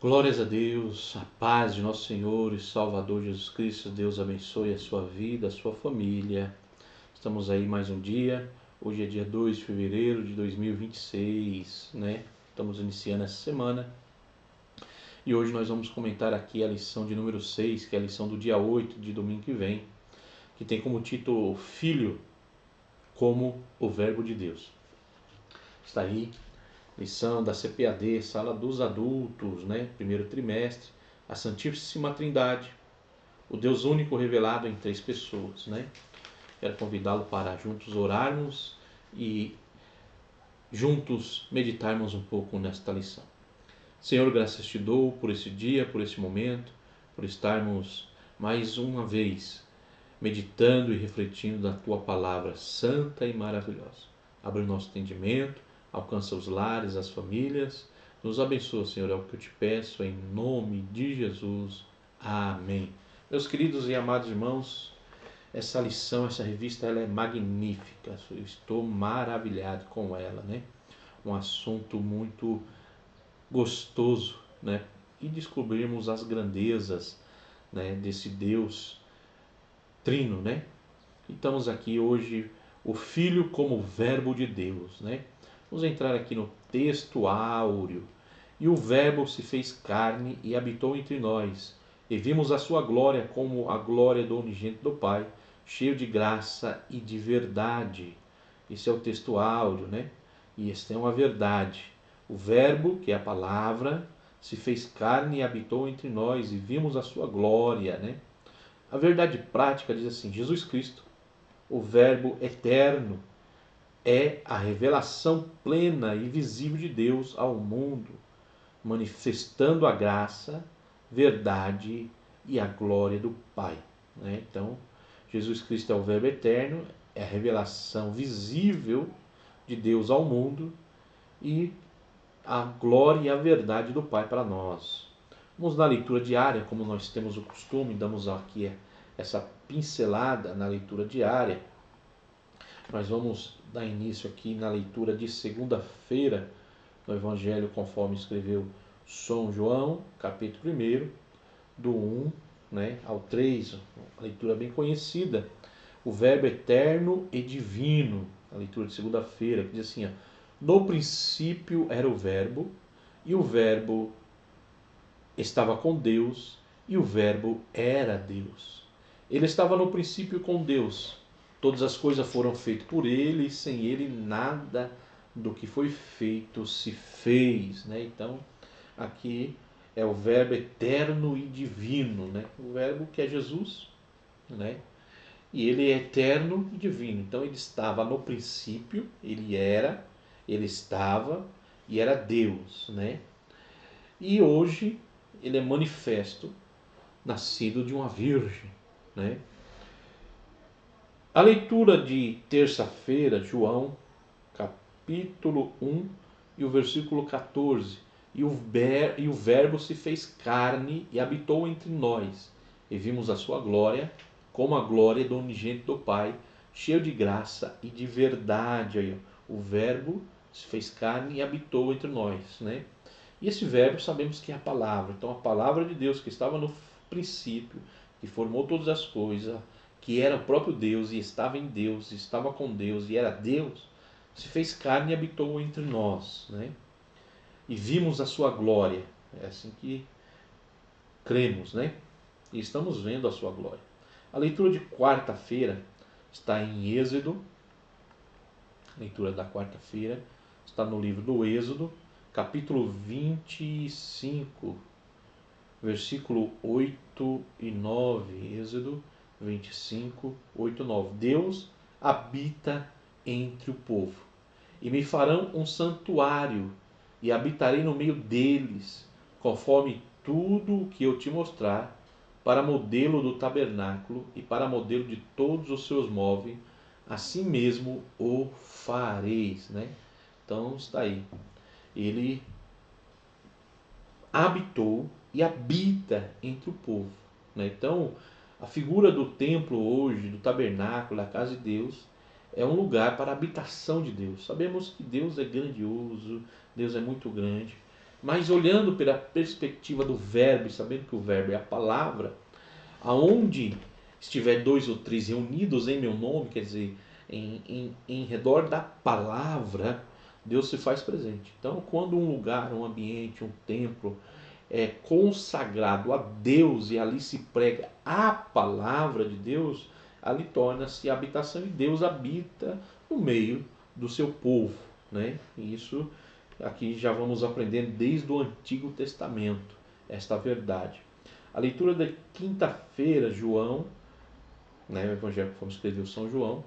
Glórias a Deus, a paz de nosso Senhor e Salvador Jesus Cristo. Deus abençoe a sua vida, a sua família. Estamos aí mais um dia. Hoje é dia 2 de fevereiro de 2026, né? Estamos iniciando essa semana. E hoje nós vamos comentar aqui a lição de número 6, que é a lição do dia 8 de domingo que vem, que tem como título Filho como o Verbo de Deus. Está aí lição da CPAD, Sala dos Adultos, né? Primeiro trimestre, a Santíssima Trindade, o Deus único revelado em três pessoas, né? Quero convidá-lo para juntos orarmos e juntos meditarmos um pouco nesta lição. Senhor, graças te dou por esse dia, por esse momento, por estarmos mais uma vez meditando e refletindo da tua palavra santa e maravilhosa. Abre o nosso entendimento, alcança os lares, as famílias. Nos abençoa, Senhor, é o que eu te peço, em nome de Jesus. Amém. Meus queridos e amados irmãos, essa lição, essa revista, ela é magnífica. Eu estou maravilhado com ela, né? Um assunto muito gostoso, né? E descobrirmos as grandezas, né, desse Deus trino, né? E estamos aqui hoje, o Filho como Verbo de Deus, né? Vamos entrar aqui no texto áureo. E o Verbo se fez carne e habitou entre nós, e vimos a sua glória como a glória do unigênito do Pai, cheio de graça e de verdade. Esse é o texto áureo, né? E esta é uma verdade. O Verbo, que é a palavra, se fez carne e habitou entre nós, e vimos a sua glória, né? A verdade prática diz assim: Jesus Cristo, o Verbo eterno, é a revelação plena e visível de Deus ao mundo, manifestando a graça, verdade e a glória do Pai, né? Então, Jesus Cristo é o Verbo eterno, é a revelação visível de Deus ao mundo e a glória e a verdade do Pai para nós. Vamos na leitura diária, como nós temos o costume, damos aqui essa pincelada na leitura diária. Nós vamos dar início aqui na leitura de segunda-feira, no Evangelho conforme escreveu São João, capítulo 1, do 1, né, ao 3, uma leitura bem conhecida. O Verbo eterno e divino, a leitura de segunda-feira, que diz assim: ó, no princípio era o Verbo, e o Verbo estava com Deus, e o Verbo era Deus. Ele estava no princípio com Deus. Todas as coisas foram feitas por ele, e sem ele nada do que foi feito se fez, né? Então, aqui é o Verbo eterno e divino, né? O Verbo que é Jesus, né? E ele é eterno e divino. Então, ele estava no princípio, ele era, ele estava e era Deus, né? E hoje ele é manifesto, nascido de uma virgem, né? A leitura de terça-feira, João, capítulo 1 e o versículo 14. E o Verbo se fez carne e habitou entre nós, e vimos a sua glória, como a glória do unigênito do Pai, cheio de graça e de verdade. Aí, o Verbo se fez carne e habitou entre nós, né? E esse Verbo sabemos que é a palavra. Então, a palavra de Deus que estava no princípio, que formou todas as coisas, que era o próprio Deus e estava em Deus, estava com Deus e era Deus, se fez carne e habitou entre nós, né? E vimos a sua glória. É assim que cremos, né? E estamos vendo a sua glória. A leitura de quarta-feira está em Êxodo. A leitura da quarta-feira está no livro do Êxodo, capítulo 25, versículo 8 e 9. Êxodo 25, 8 e 9. Deus habita entre o povo, e me farão um santuário, e habitarei no meio deles, conforme tudo o que eu te mostrar, para modelo do tabernáculo e para modelo de todos os seus móveis, assim mesmo o fareis, né? Então está aí. Ele habitou e habita entre o povo, né? Então, a figura do templo hoje, do tabernáculo, da casa de Deus, é um lugar para a habitação de Deus. Sabemos que Deus é grandioso, Deus é muito grande, Mas olhando pela perspectiva do verbo, e sabendo que o verbo é a palavra, aonde estiver 2 ou 3 reunidos em meu nome, quer dizer, em redor da palavra, Deus se faz presente. Então, quando um lugar, um ambiente, um templo é consagrado a Deus e ali se prega a palavra de Deus, ali torna-se habitação e Deus habita no meio do seu povo, né? E isso aqui já vamos aprendendo desde o Antigo Testamento, esta verdade. A leitura da quinta-feira, João, né, o evangelho que fomos escrever São João,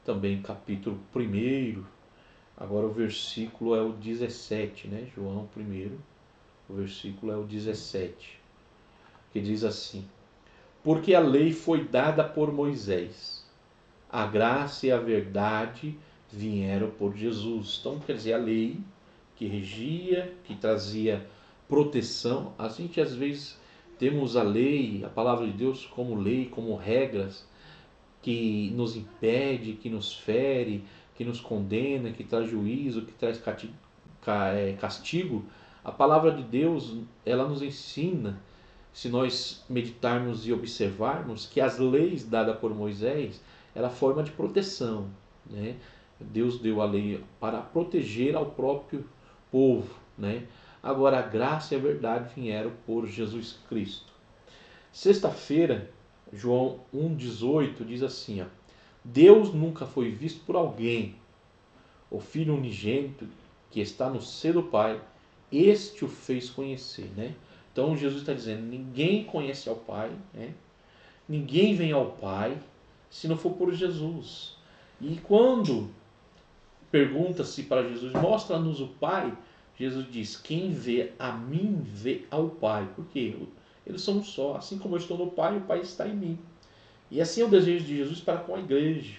também capítulo 1, agora o versículo é o 17, né? João 1, o versículo é o 17, que diz assim: porque a lei foi dada por Moisés, a graça e a verdade vieram por Jesus. Então, quer dizer, a lei que regia, que trazia proteção. A gente às vezes temos a lei, a palavra de Deus como lei, como regras, que nos impede, que nos fere, que nos condena, que traz juízo, que traz castigo. A palavra de Deus, ela nos ensina, se nós meditarmos e observarmos, que as leis dadas por Moisés era forma de proteção, né? Deus deu a lei para proteger ao próprio povo, né? Agora a graça e a verdade vieram por Jesus Cristo. Sexta-feira, João 1,18 diz assim: ó, Deus nunca foi visto por alguém. O Filho unigênito que está no seio do Pai, este o fez conhecer, né? Então Jesus está dizendo: ninguém conhece ao Pai, né? Ninguém vem ao Pai se não for por Jesus. E quando pergunta-se para Jesus: mostra-nos o Pai, Jesus diz: quem vê a mim vê ao Pai. Por quê? Eles são um só. Assim como eu estou no Pai, o Pai está em mim. E assim é o desejo de Jesus para com a igreja,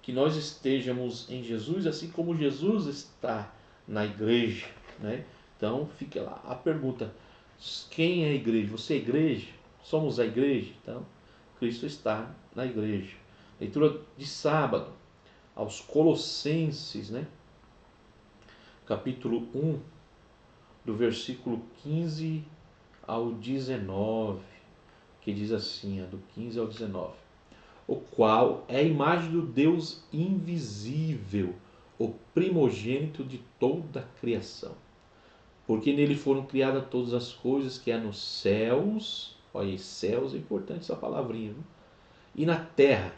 que nós estejamos em Jesus assim como Jesus está na igreja, né? Então fica lá a pergunta: quem é a igreja? Você é a igreja? Somos a igreja? Então Cristo está na igreja. Leitura de sábado aos Colossenses, né? Capítulo 1, do versículo 15 ao 19, que diz assim, do 15 ao 19: o qual é a imagem do Deus invisível, o primogênito de toda a criação. Porque nele foram criadas todas as coisas que há nos céus, olha, céus é importante essa palavrinha, viu? E na terra,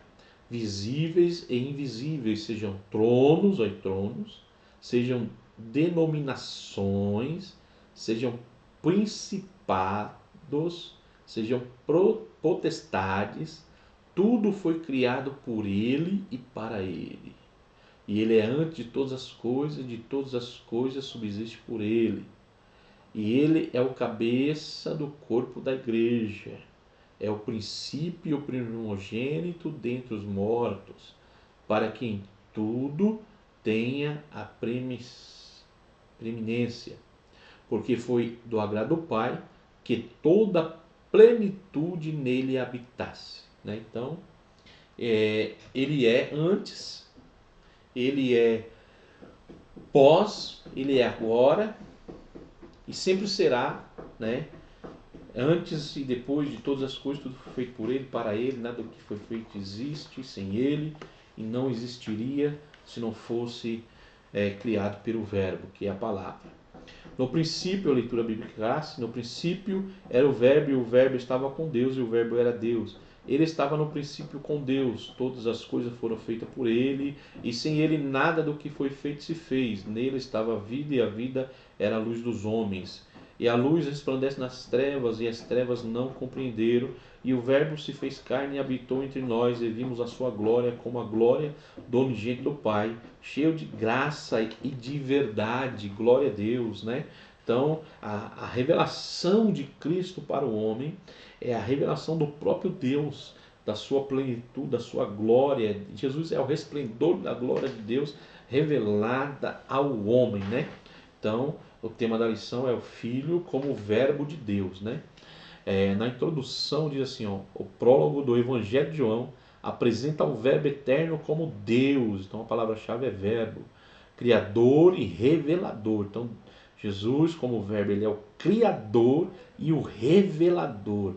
visíveis e invisíveis, sejam tronos, olha, tronos, sejam denominações, sejam principados, sejam potestades, tudo foi criado por ele e para ele. E ele é antes de todas as coisas subsiste por ele. E ele é o cabeça do corpo da igreja. É o princípio e o primogênito dentre os mortos, para que em tudo tenha a preeminência. Porque foi do agrado do Pai que toda a plenitude nele habitasse. Né? Então, ele é antes, ele é pós, ele é agora e sempre será, né? Antes e depois de todas as coisas, tudo foi feito por ele, para ele, nada do que foi feito existe sem ele e não existiria se não fosse criado pelo verbo, que é a palavra. No princípio, a leitura bíblica, no princípio era o verbo e o verbo estava com Deus e o verbo era Deus. Ele estava no princípio com Deus, todas as coisas foram feitas por ele e sem ele nada do que foi feito se fez. Nele estava a vida e a vida era a luz dos homens. E a luz resplandece nas trevas e as trevas não compreenderam. E o verbo se fez carne e habitou entre nós e vimos a sua glória como a glória do unigênito do Pai, cheio de graça e de verdade. Glória a Deus, né? Então, a revelação de Cristo para o homem é a revelação do próprio Deus, da sua plenitude, da sua glória. Jesus é o resplendor da glória de Deus revelada ao homem, né? Então, o tema da lição é o Filho como verbo de Deus, né? Na introdução diz assim, ó, o prólogo do Evangelho de João apresenta o verbo eterno como Deus. Então, a palavra-chave é verbo, criador e revelador. Então, Jesus, como verbo, ele é o criador e o revelador.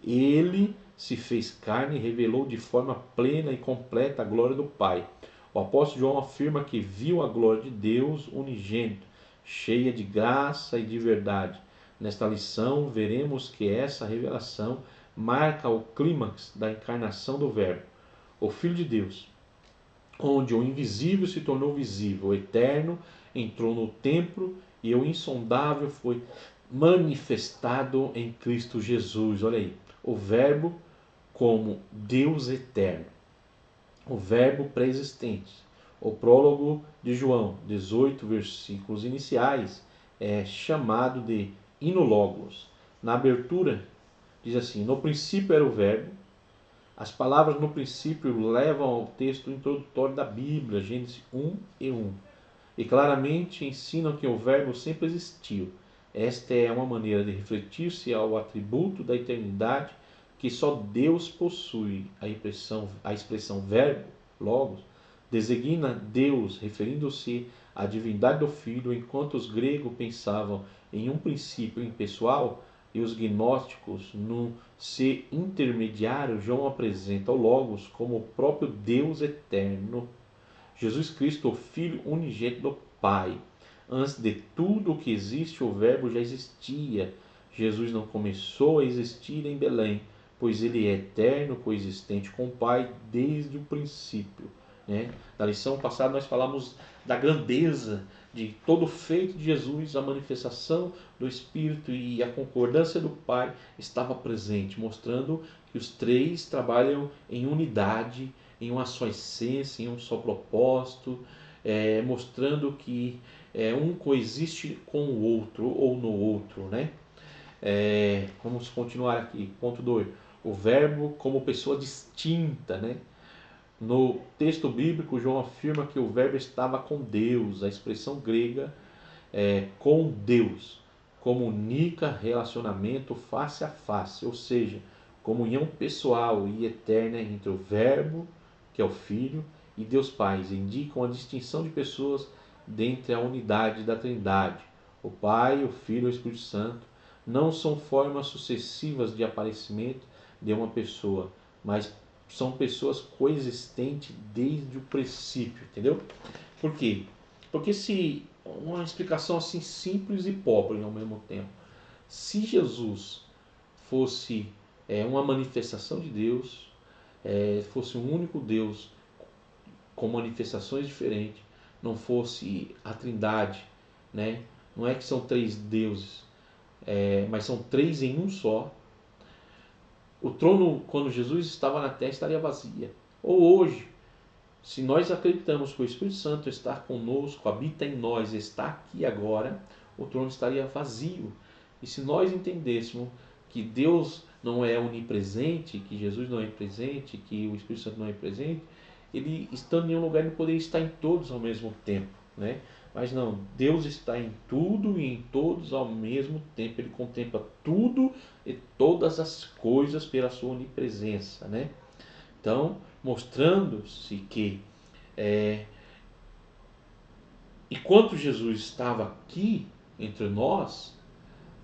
Ele se fez carne e revelou de forma plena e completa a glória do Pai. O apóstolo João afirma que viu a glória de Deus unigênito, cheia de graça e de verdade. Nesta lição, veremos que essa revelação marca o clímax da encarnação do Verbo, o Filho de Deus, onde o invisível se tornou visível, o eterno entrou no templo e o insondável foi manifestado em Cristo Jesus. Olha aí, o Verbo como Deus eterno, o Verbo pré-existente. O prólogo de João, 18 versículos iniciais, é chamado de Inulogos. Na abertura, diz assim: no princípio era o Verbo. As palavras no princípio levam ao texto introdutório da Bíblia, Gênesis 1 e 1. E claramente ensinam que o Verbo sempre existiu. Esta é uma maneira de refletir-se ao atributo da eternidade que só Deus possui. A expressão Verbo, Logos, designa Deus, referindo-se à divindade do Filho, enquanto os gregos pensavam em um princípio impessoal e os gnósticos num ser intermediário. João apresenta o Logos como o próprio Deus eterno, Jesus Cristo, o Filho unigênito do Pai. Antes de tudo o que existe, o Verbo já existia. Jesus não começou a existir em Belém, pois ele é eterno, coexistente com o Pai desde o princípio. Na lição passada nós falamos da grandeza de todo o feito de Jesus, a manifestação do Espírito e a concordância do Pai estava presente, mostrando que os três trabalham em unidade, em uma só essência, em um só propósito, mostrando que um coexiste com o outro ou no outro. Vamos continuar aqui. Ponto 2. O Verbo como pessoa distinta. No texto bíblico, João afirma que o Verbo estava com Deus. A expressão grega é com Deus comunica relacionamento face a face, ou seja, comunhão pessoal e eterna entre o Verbo, que é o Filho, e Deus Pai. Indicam a distinção de pessoas dentre a unidade da Trindade. O Pai, o Filho e o Espírito Santo não são formas sucessivas de aparecimento de uma pessoa, mas são pessoas coexistentes desde o princípio, entendeu? Por quê? Porque se uma explicação assim simples e pobre ao mesmo tempo. Se Jesus fosse uma manifestação de Deus, fosse um único Deus com manifestações diferentes, não fosse a Trindade, não é que são três deuses, mas são três em um só. O trono, quando Jesus estava na terra, estaria vazia. Ou hoje, se nós acreditamos que o Espírito Santo está conosco, habita em nós, está aqui agora, o trono estaria vazio. E se nós entendêssemos que Deus não é onipresente, que Jesus não é presente, que o Espírito Santo não é presente, ele estando em um lugar, ele poderia estar em todos ao mesmo tempo. Mas não, Deus está em tudo e em todos ao mesmo tempo. Ele contempla tudo e todas as coisas pela sua onipresença. Então, mostrando-se que enquanto Jesus estava aqui entre nós,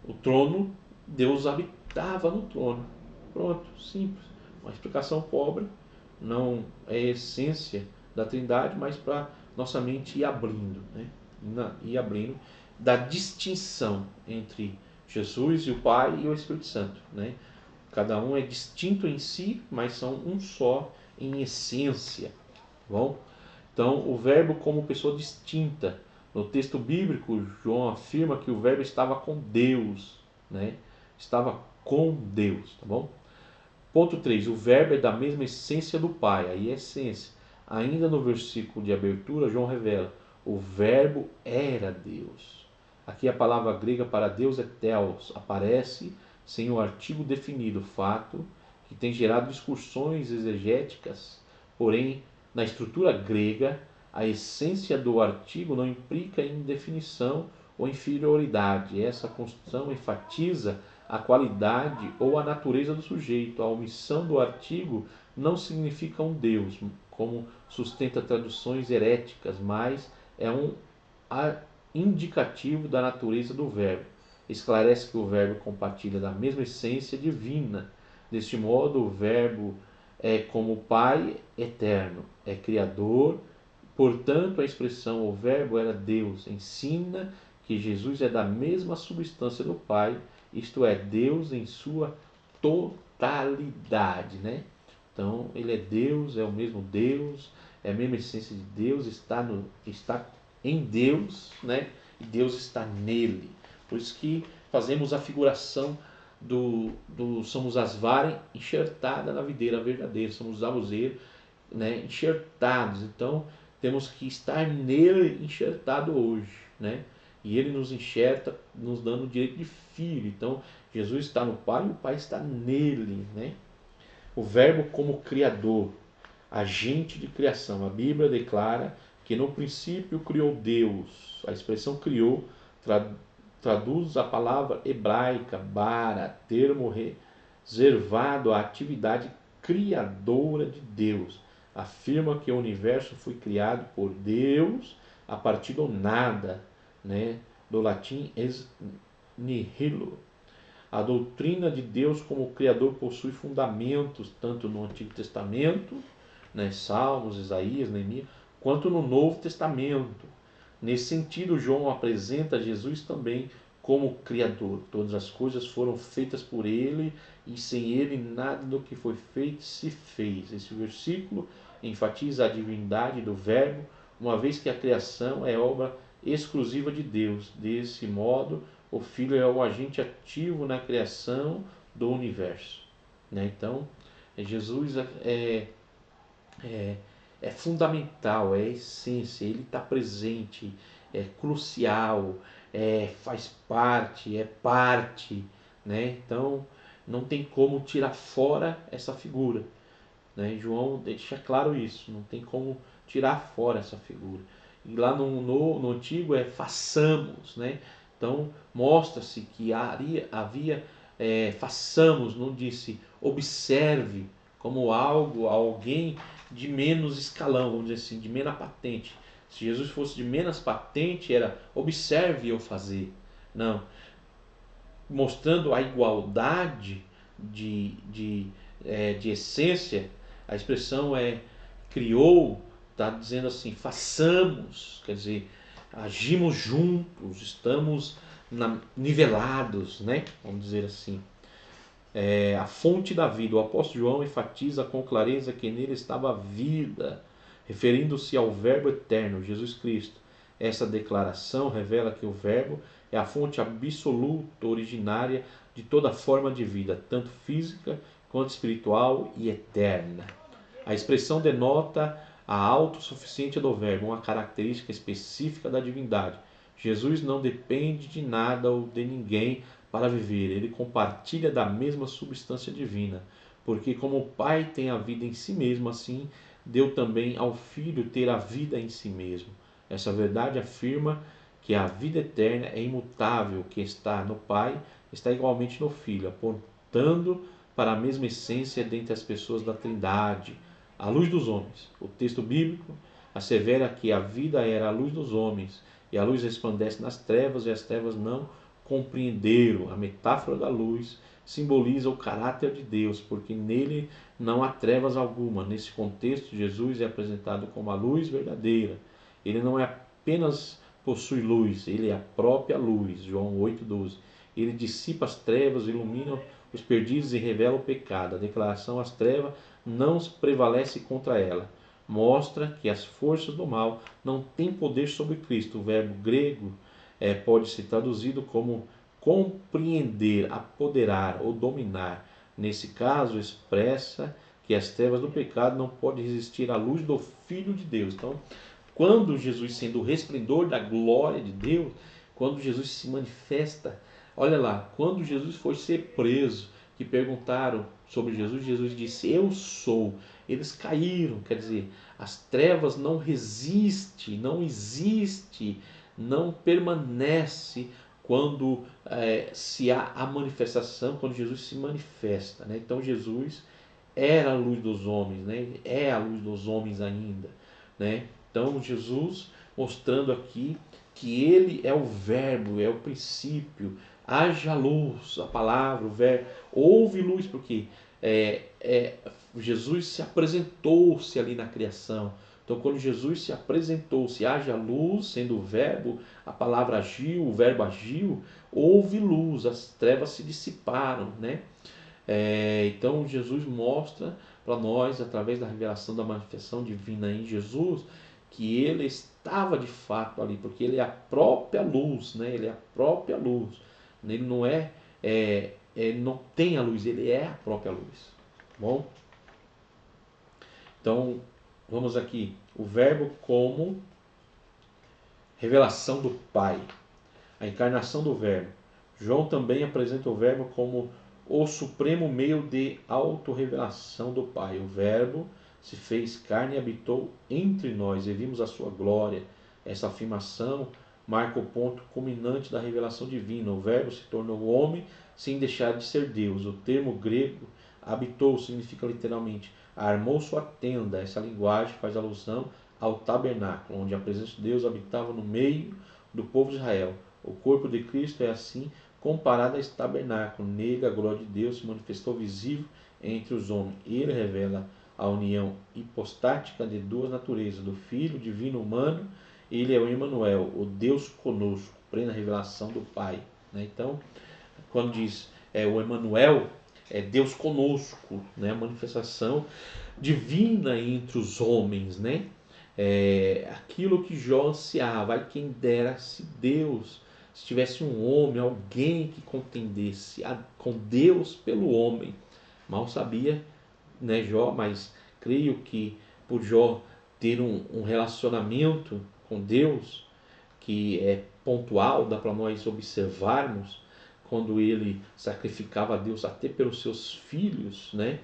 o trono, Deus habitava no trono. Pronto, simples. Uma explicação pobre, não é a essência da Trindade, mas para nossa mente ir abrindo, ir abrindo da distinção entre Jesus e o Pai e o Espírito Santo. Cada um é distinto em si, mas são um só em essência. Bom? Então, o Verbo como pessoa distinta. No texto bíblico, João afirma que o Verbo estava com Deus. Estava com Deus. Tá bom? Ponto 3. O Verbo é da mesma essência do Pai. Aí é essência. Ainda no versículo de abertura, João revela: o Verbo era Deus. Aqui a palavra grega para Deus é Theos. Aparece sem o artigo definido, fato que tem gerado discussões exegéticas. Porém, na estrutura grega, a essência do artigo não implica indefinição ou inferioridade. Essa construção enfatiza a qualidade ou a natureza do sujeito. A omissão do artigo não significa um Deus, como sustenta traduções heréticas, mas é um indicativo da natureza do Verbo. Esclarece que o Verbo compartilha da mesma essência divina. Deste modo, o Verbo é como o Pai eterno, é Criador. Portanto, a expressão o Verbo era Deus ensina que Jesus é da mesma substância do Pai, isto é, Deus em sua totalidade, né? Então, ele é Deus, é o mesmo Deus, é a mesma essência de Deus, está em Deus, né? E Deus está nele. Por isso que fazemos a figuração somos as varas enxertadas na videira verdadeira, somos os aluzeiros, né? Enxertados. Então, temos que estar nele enxertado hoje, né? E ele nos enxerta, nos dando o direito de filho. Então, Jesus está no Pai e o Pai está nele, né? O Verbo como Criador, agente de criação. A Bíblia declara que no princípio criou Deus. A expressão criou traduz a palavra hebraica bara, termo reservado à atividade criadora de Deus. Afirma que o universo foi criado por Deus a partir do nada, né? Do latim ex nihilo. A doutrina de Deus como Criador possui fundamentos tanto no Antigo Testamento, né, Salmos, Isaías, Neemias, quanto no Novo Testamento. Nesse sentido, João apresenta Jesus também como Criador. Todas as coisas foram feitas por Ele e sem Ele nada do que foi feito se fez. Esse versículo enfatiza a divindade do Verbo, uma vez que a criação é obra exclusiva de Deus. Desse modo, o Filho é o agente ativo na criação do universo, né? Então, Jesus é fundamental, é a essência, ele está presente, é crucial, faz parte, né? Então, não tem como tirar fora essa figura, né? João deixa claro isso, não tem como tirar fora essa figura. E lá no Antigo façamos, né? Então mostra-se que havia façamos, não disse observe como alguém de menos escalão, vamos dizer assim, de menos patente. Se Jesus fosse de menos patente, era observe eu fazer. Não, mostrando a igualdade de essência. A expressão criou, está dizendo assim, façamos, quer dizer, agimos juntos, estamos nivelados, né? Vamos dizer assim. A fonte da vida. O apóstolo João enfatiza com clareza que nele estava a vida, referindo-se ao Verbo eterno, Jesus Cristo. Essa declaração revela que o Verbo é a fonte absoluta, originária de toda forma de vida, tanto física quanto espiritual e eterna. A expressão denota a autossuficiência do Verbo, uma característica específica da divindade. Jesus não depende de nada ou de ninguém para viver, ele compartilha da mesma substância divina, porque como o Pai tem a vida em si mesmo, assim deu também ao Filho ter a vida em si mesmo. Essa verdade afirma que a vida eterna é imutável, que está no Pai, está igualmente no Filho, apontando para a mesma essência dentre as pessoas da Trindade, a luz dos homens. O texto bíblico assevera que a vida era a luz dos homens, e a luz resplandece nas trevas, e as trevas não compreenderam. A metáfora da luz simboliza o caráter de Deus, porque nele não há trevas alguma. Nesse contexto, Jesus é apresentado como a luz verdadeira. Ele não apenas possui luz, ele é a própria luz. João 8,12. Ele dissipa as trevas, ilumina os perdidos e revela o pecado. A declaração às trevas não prevalece contra ela. Mostra que as forças do mal não têm poder sobre Cristo. O verbo grego pode ser traduzido como compreender, apoderar ou dominar. Nesse caso, expressa que as trevas do pecado não podem resistir à luz do Filho de Deus. Então, quando Jesus, sendo o resplendor da glória de Deus, quando Jesus se manifesta, olha lá, quando Jesus foi ser preso, que perguntaram sobre Jesus, Jesus disse, eu sou. Eles caíram, quer dizer, as trevas não resistem, não existe, não permanece quando se há a manifestação, quando Jesus se manifesta, né? Então Jesus era a luz dos homens, né? É a luz dos homens ainda, né? Então Jesus mostrando aqui que ele é o verbo, é o princípio. Haja luz, a palavra, o verbo. Houve luz, porque Jesus se apresentou-se ali na criação. Então, quando Jesus se apresentou-se, haja luz, sendo o verbo, a palavra agiu, o verbo agiu, houve luz, as trevas se dissiparam, né? Então, Jesus mostra para nós, através da revelação da manifestação divina em Jesus, que ele estava de fato ali, porque ele é a própria luz, né? Ele é a própria luz. Ele não tem a luz, ele é a própria luz. Bom? Então, vamos aqui. O verbo como revelação do Pai. A encarnação do verbo. João também apresenta o verbo como o supremo meio de autorrevelação do Pai. O verbo se fez carne e habitou entre nós e vimos a sua glória. Essa afirmação marca o ponto culminante da revelação divina. O verbo se tornou homem sem deixar de ser Deus. O termo grego habitou significa literalmente armou sua tenda. Essa linguagem faz alusão ao tabernáculo, onde a presença de Deus habitava no meio do povo de Israel. O corpo de Cristo é assim comparado a esse tabernáculo. Nele a glória de Deus se manifestou visível entre os homens. Ele revela a união hipostática de duas naturezas, do Filho divino humano. Ele é o Emmanuel, o Deus conosco, plena revelação do Pai. Então, quando diz o Emmanuel, é Deus conosco, né? A manifestação divina entre os homens, né? Aquilo que Jó ansiava, ai quem dera se Deus, se tivesse um homem, alguém que contendesse com Deus pelo homem. Mal sabia, né, Jó, mas creio que por Jó ter um relacionamento com Deus que é pontual, dá para nós observarmos quando ele sacrificava a Deus até pelos seus filhos, né?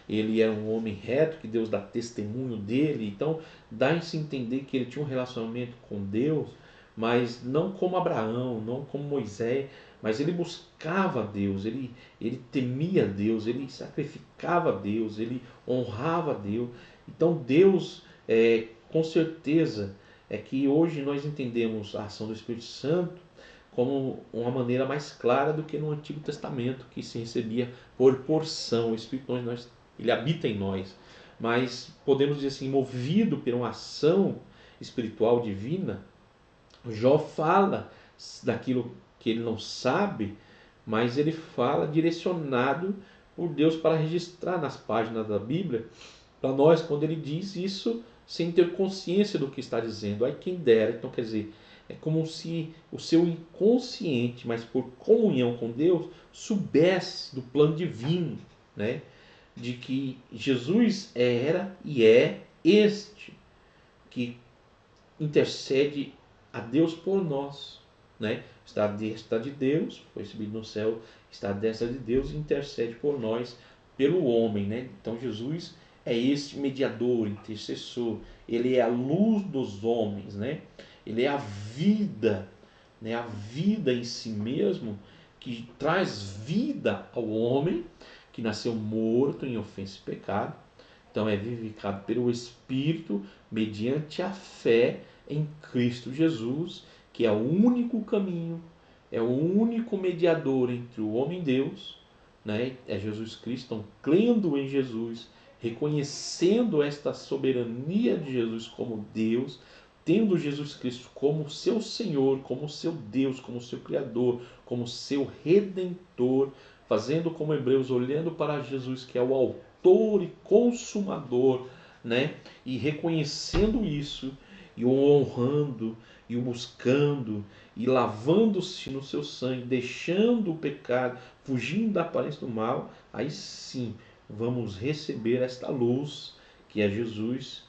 Ele era um homem reto, que Deus dá testemunho dele, então dá-se entender que ele tinha um relacionamento com Deus, mas não como Abraão, não como Moisés, mas ele buscava Deus, ele temia Deus, ele sacrificava Deus, ele honrava Deus. Então Deus, com certeza, é que hoje nós entendemos a ação do Espírito Santo como uma maneira mais clara do que no Antigo Testamento, que se recebia por porção. O Espírito ele habita em nós, mas podemos dizer assim, movido por uma ação espiritual divina. Jó fala daquilo que ele não sabe, mas ele fala direcionado por Deus para registrar nas páginas da Bíblia para nós, quando ele diz isso sem ter consciência do que está dizendo. Aí quem dera. Então, quer dizer, é como se o seu inconsciente, mas por comunhão com Deus, soubesse do plano divino, né? De que Jesus era e é este que intercede a Deus por nós, né? Está à destra de Deus, foi subido no céu, está à destra de Deus e intercede por nós, pelo homem, né? Então Jesus é este mediador, intercessor, ele é a luz dos homens, né? Ele é a vida, né? A vida em si mesmo, que traz vida ao homem, que nasceu morto em ofensa e pecado. Então é vivificado pelo Espírito, mediante a fé em Cristo Jesus, que é o único caminho, é o único mediador entre o homem e Deus, né? É Jesus Cristo. Então, crendo em Jesus, reconhecendo esta soberania de Jesus como Deus, tendo Jesus Cristo como seu Senhor, como seu Deus, como seu Criador, como seu Redentor, fazendo como Hebreus, olhando para Jesus, que é o autor e consumador, né? E reconhecendo isso, e o honrando, e o buscando, e lavando-se no seu sangue, deixando o pecado, fugindo da aparência do mal, aí sim vamos receber esta luz, que é Jesus,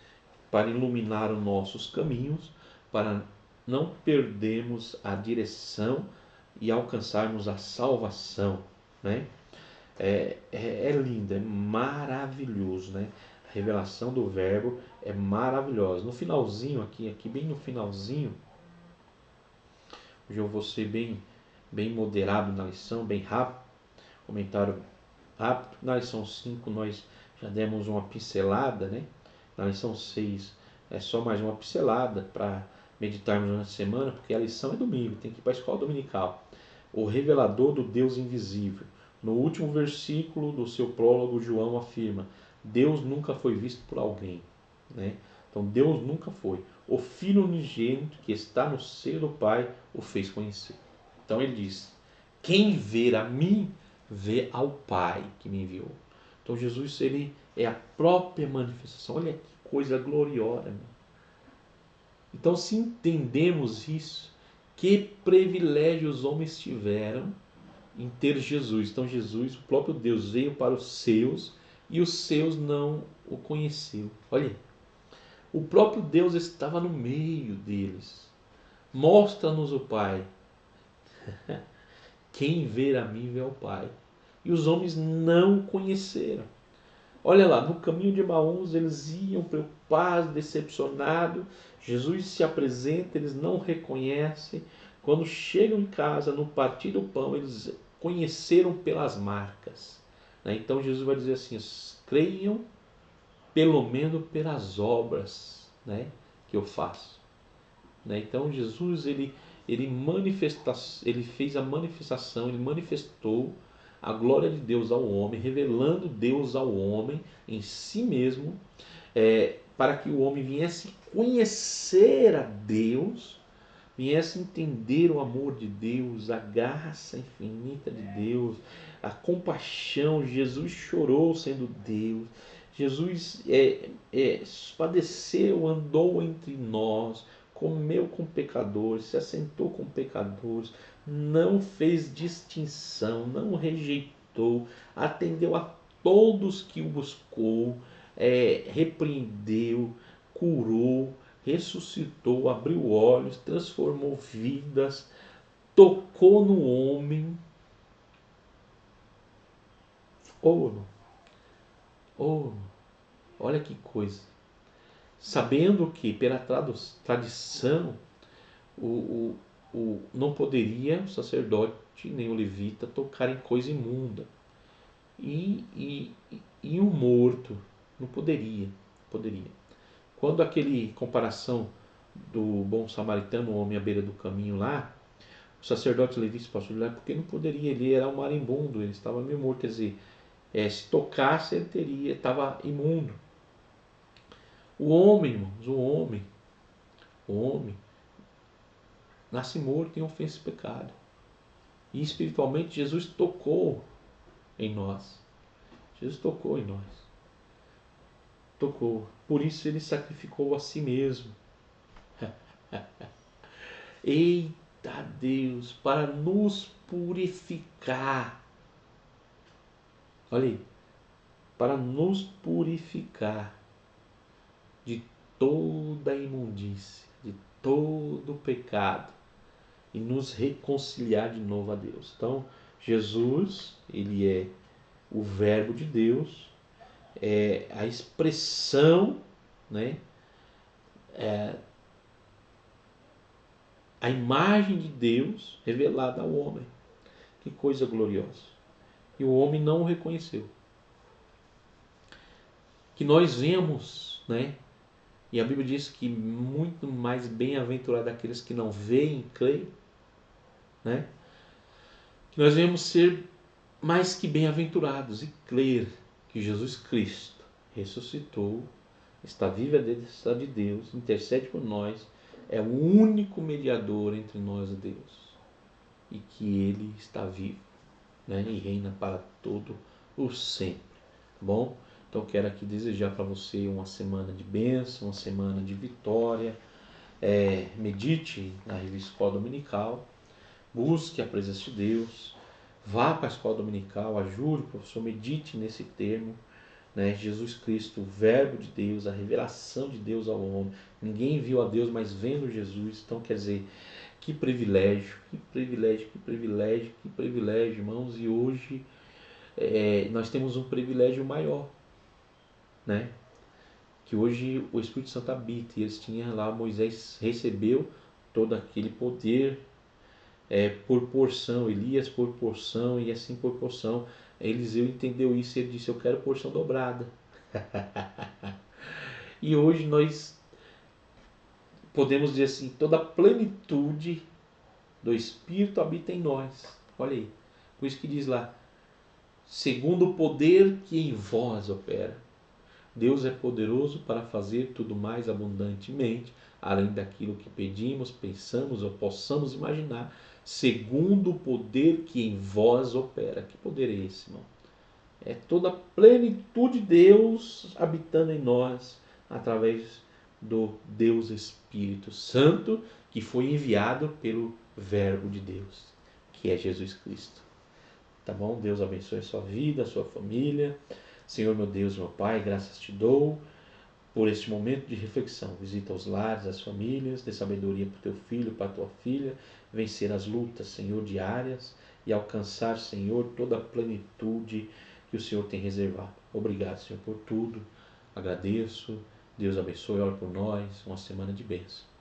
para iluminar os nossos caminhos, para não perdermos a direção e alcançarmos a salvação, né? É lindo, é maravilhoso, né? A revelação do verbo é maravilhosa. No finalzinho aqui bem no finalzinho, hoje eu vou ser bem moderado na lição, bem rápido, comentário rápido. Na lição 5 nós já demos uma pincelada, né? Na lição 6 é só mais uma pincelada para meditarmos durante a semana, porque a lição é domingo, tem que ir para a escola dominical. O revelador do Deus invisível. No último versículo do seu prólogo, João afirma: Deus nunca foi visto por alguém, né? Então Deus nunca foi. O Filho unigênito que está no seio do Pai o fez conhecer. Então ele diz: quem ver a mim, vê ao Pai que me enviou. Então Jesus, ele é a própria manifestação. Olha que coisa gloriosa, meu. Então, se entendemos isso, que privilégio os homens tiveram em ter Jesus. Então Jesus, o próprio Deus, veio para os seus e os seus não o conheceu. Olha, o próprio Deus estava no meio deles. Mostra-nos o Pai. Quem ver a mim vê ao Pai. E os homens não o conheceram. Olha lá, no caminho de Emaús eles iam preocupados, decepcionados. Jesus se apresenta, eles não reconhecem. Quando chegam em casa, no partir do pão, eles conheceram pelas marcas. Então Jesus vai dizer assim: creiam pelo menos pelas obras, que eu faço. Então Jesus ele fez a manifestação, ele manifestou a glória de Deus ao homem, revelando Deus ao homem em si mesmo, para que o homem viesse conhecer a Deus, viesse entender o amor de Deus, a graça infinita de Deus, a compaixão. Jesus chorou sendo Deus. Jesus padeceu, andou entre nós, comeu com pecadores, se assentou com pecadores, não fez distinção, não rejeitou, atendeu a todos que o buscou, repreendeu, curou, ressuscitou, abriu olhos, transformou vidas, tocou no homem. Olha que coisa. Sabendo que pela tradição não poderia o sacerdote nem o levita tocar em coisa imunda. E o morto não poderia. Quando aquele comparação do bom samaritano, o homem à beira do caminho lá, o sacerdote levita passou de lá porque não poderia, ele era um marimbondo, ele estava meio morto, quer dizer, se tocasse ele estava imundo. O homem, irmãos, o homem nasce morto em ofensa e pecado. E espiritualmente Jesus tocou em nós. Jesus tocou em nós. Tocou. Por isso ele sacrificou a si mesmo. Eita Deus, para nos purificar. Olha aí. Para nos purificar de toda a imundície, de todo o pecado e nos reconciliar de novo a Deus. Então, Jesus, ele é o verbo de Deus, é a expressão, a imagem de Deus revelada ao homem. Que coisa gloriosa. E o homem não o reconheceu. Que nós vemos, e a Bíblia diz que muito mais bem-aventurado aqueles que não veem e creem, que nós devemos ser mais que bem-aventurados e crer que Jesus Cristo ressuscitou, está vivo à destra de Deus, intercede por nós, é o único mediador entre nós e Deus, e que Ele está vivo, e reina para todo o sempre. Tá bom? Então quero aqui desejar para você uma semana de bênção, uma semana de vitória. Medite na revista Escola Dominical, busque a presença de Deus, vá para a escola dominical, ajude o professor, medite nesse termo, Jesus Cristo, o verbo de Deus, a revelação de Deus ao homem. Ninguém viu a Deus, mas vendo Jesus. Então quer dizer, que privilégio, irmãos. E hoje nós temos um privilégio maior, que hoje o Espírito Santo habita, e eles tinham lá, Moisés recebeu todo aquele poder por porção, Elias por porção, e assim por porção. Eliseu entendeu isso e ele disse: eu quero porção dobrada. E hoje nós podemos dizer assim, toda a plenitude do Espírito habita em nós. Olha aí, por isso que diz lá, segundo o poder que em vós opera. Deus é poderoso para fazer tudo mais abundantemente, além daquilo que pedimos, pensamos ou possamos imaginar, segundo o poder que em vós opera. Que poder é esse, irmão? É toda a plenitude de Deus habitando em nós, através do Deus Espírito Santo, que foi enviado pelo Verbo de Deus, que é Jesus Cristo. Tá bom? Deus abençoe a sua vida, a sua família. Senhor, meu Deus, meu Pai, graças te dou por este momento de reflexão. Visita os lares, as famílias, dê sabedoria para o teu filho, para a tua filha, vencer as lutas, Senhor, diárias e alcançar, Senhor, toda a plenitude que o Senhor tem reservado. Obrigado, Senhor, por tudo. Agradeço. Deus abençoe, ora por nós. Uma semana de bênção.